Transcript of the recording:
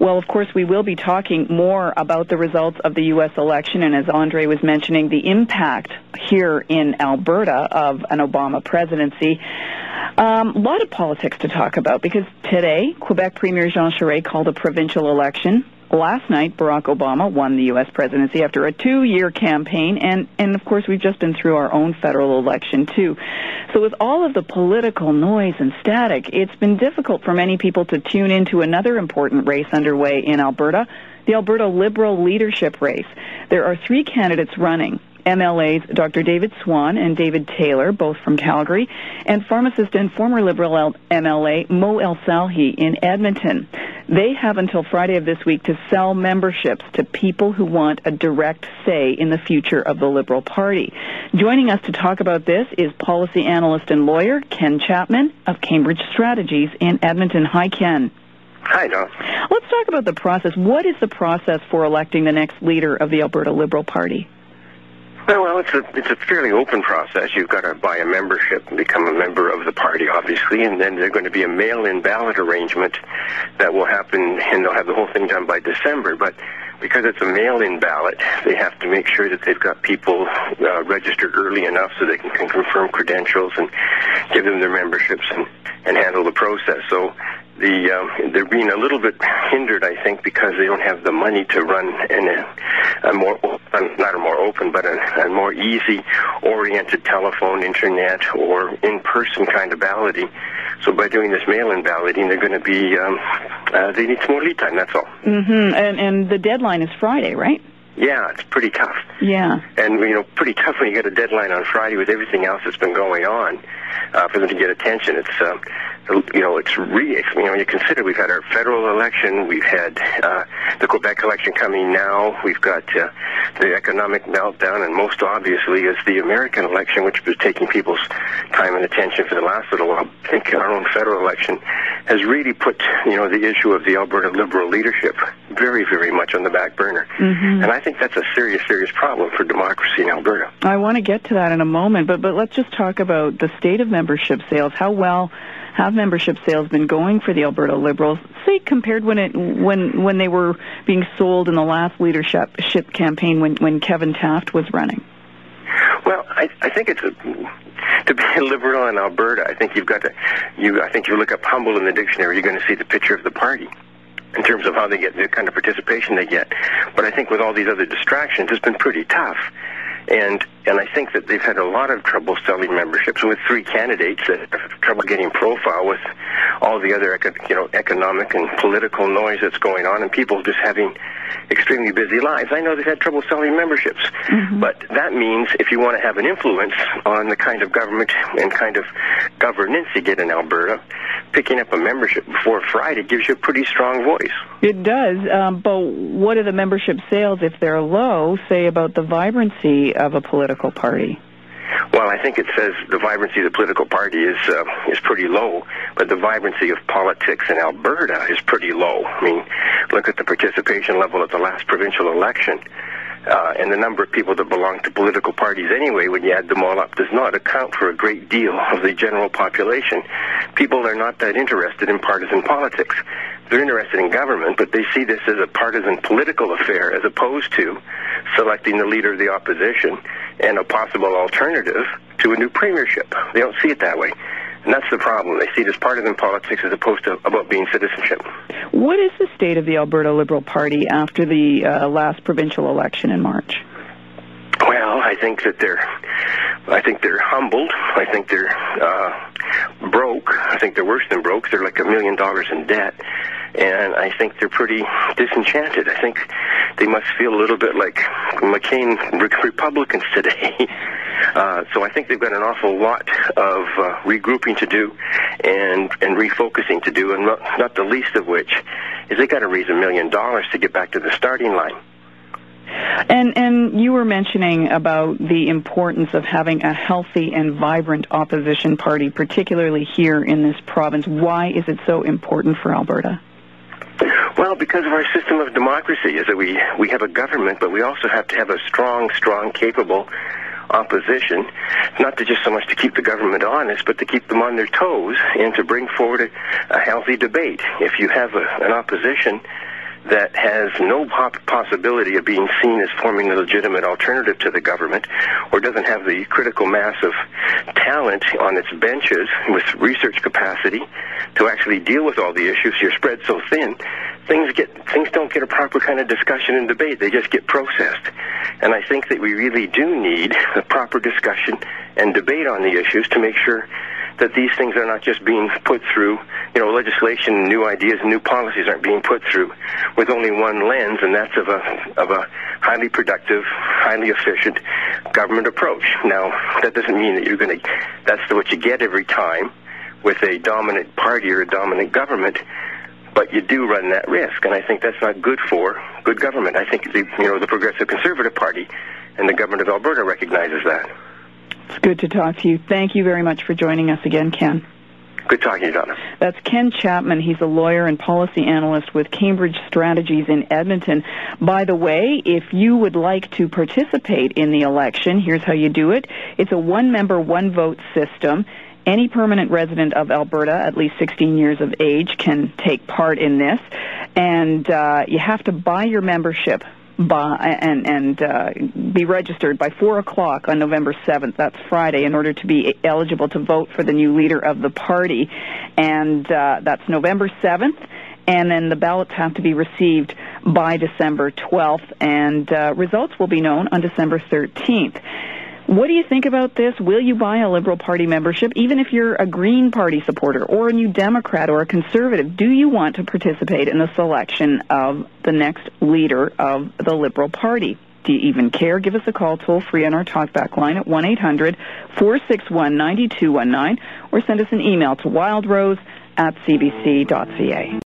Well, of course, we will be talking more about the results of the U.S. election, and as Andre was mentioning, the impact here in Alberta of an Obama presidency. A lot of politics to talk about, because today, Quebec Premier Jean Charest called a provincial election. Last night, Barack Obama won the U.S. presidency after a 2-year campaign, and of course, we've just been through our own federal election, too. So with all of the political noise and static, it's been difficult for many people to tune into another important race underway in Alberta, the Alberta Liberal Leadership race. There are 3 candidates running. MLAs Dr. David Swan and David Taylor, both from Calgary, and pharmacist and former Liberal MLA Mo El Salhi in Edmonton. They have until Friday of this week to sell memberships to people who want a direct say in the future of the Liberal Party. Joining us to talk about this is policy analyst and lawyer Ken Chapman of Cambridge Strategies in Edmonton. Hi, Ken. Hi, Don. Let's talk about the process. What is the process for electing the next leader of the Alberta Liberal Party? Well, it's a fairly open process. You've got to buy a membership and become a member of the party, obviously, and then there's going to be a mail-in ballot arrangement that will happen, and they'll have the whole thing done by December. But because it's a mail-in ballot, they have to make sure that they've got people registered early enough so they can confirm credentials and give them their memberships and handle the process. So they're being a little bit hindered, I think, because they don't have the money to run in a more easy-oriented telephone, internet, or in-person kind of balloting. So by doing this mail-in balloting, they're going to be they need some more lead time. That's all. Mm-hmm. And the deadline is Friday, right? Yeah, it's pretty tough. Yeah. And, pretty tough when you get a deadline on Friday with everything else that's been going on for them to get attention. It's, you consider we've had our federal election, we've had the Quebec election coming now, we've got the economic meltdown, and most obviously is the American election, which was taking people's time and attention for the last little while. I think our own federal election has really put, the issue of the Alberta Liberal leadership very, very much on the back burner. Mm-hmm. And I think that's a serious, serious problem for democracy in Alberta. I want to get to that in a moment, but let's just talk about the state of membership sales. How well have membership sales been going for the Alberta Liberals, say, compared when they were being sold in the last leadership campaign when Kevin Taft was running? Well, I think it's to be a Liberal in Alberta, I think you've got to, I think you look up humble in the dictionary, you're going to see the picture of the party in terms of how they get, the kind of participation they get. But I think with all these other distractions, it's been pretty tough. And I think that they've had a lot of trouble selling memberships with 3 candidates that have trouble getting profile with all the other economic and political noise that's going on, and people just having extremely busy lives. I know they've had trouble selling memberships, but that means if you want to have an influence on the kind of government and kind of governance you get in Alberta, picking up a membership before Friday gives you a pretty strong voice. It does, but what are the membership sales, if they're low, say about the vibrancy of a political party? Well, I think it says the vibrancy of the political party is pretty low, but the vibrancy of politics in Alberta is pretty low. I mean, look at the participation level at the last provincial election. And the number of people that belong to political parties anyway, when you add them all up, does not account for a great deal of the general population. People are not that interested in partisan politics. They're interested in government, but they see this as a partisan political affair as opposed to selecting the leader of the opposition and a possible alternative to a new premiership. They don't see it that way. And that's the problem. They see it as partisan politics as opposed to about being citizenship. What is the state of the Alberta Liberal Party after the last provincial election in March? Well, I think they're humbled. I think they're broke. I think they're worse than broke. They're like $1 million in debt. And I think they're pretty disenchanted. I think they must feel a little bit like McCain Republicans today. So I think they've got an awful lot of regrouping to do and refocusing to do, and not the least of which is they got to raise $1 million to get back to the starting line. And you were mentioning about the importance of having a healthy and vibrant opposition party, particularly here in this province. Why is it so important for Alberta? Well, because of our system of democracy, is that we have a government, but we also have to have a strong, capable opposition, not to just so much to keep the government honest, but to keep them on their toes and to bring forward a healthy debate. If you have an opposition that has no possibility of being seen as forming a legitimate alternative to the government, or doesn't have the critical mass of talent on its benches with research capacity to actually deal with all the issues, you're spread so thin, things don't get a proper kind of discussion and debate. They just get processed. And I think that we really do need a proper discussion and debate on the issues to make sure that these things are not just being put through, legislation, new ideas, new policies aren't being put through with only one lens, and that's of a highly productive, highly efficient government approach. Now, that doesn't mean that that's what you get every time with a dominant party or a dominant government, but you do run that risk, and I think that's not good for good government. I think the Progressive Conservative Party and the government of Alberta recognizes that. It's good to talk to you. Thank you very much for joining us again, Ken. Good talking to you, Donna. That's Ken Chapman. He's a lawyer and policy analyst with Cambridge Strategies in Edmonton. By the way, if you would like to participate in the election, here's how you do it. It's a one-member, one-vote system. Any permanent resident of Alberta, at least 16 years of age, can take part in this. And you have to buy your membership and be registered by 4 o'clock on November 7th, that's Friday, in order to be eligible to vote for the new leader of the party. And that's November 7th, and then the ballots have to be received by December 12th, and results will be known on December 13th. What do you think about this? Will you buy a Liberal Party membership, even if you're a Green Party supporter or a New Democrat or a Conservative? Do you want to participate in the selection of the next leader of the Liberal Party? Do you even care? Give us a call toll-free on our talkback line at 1-800-461-9219, or send us an email to wildrose@cbc.ca.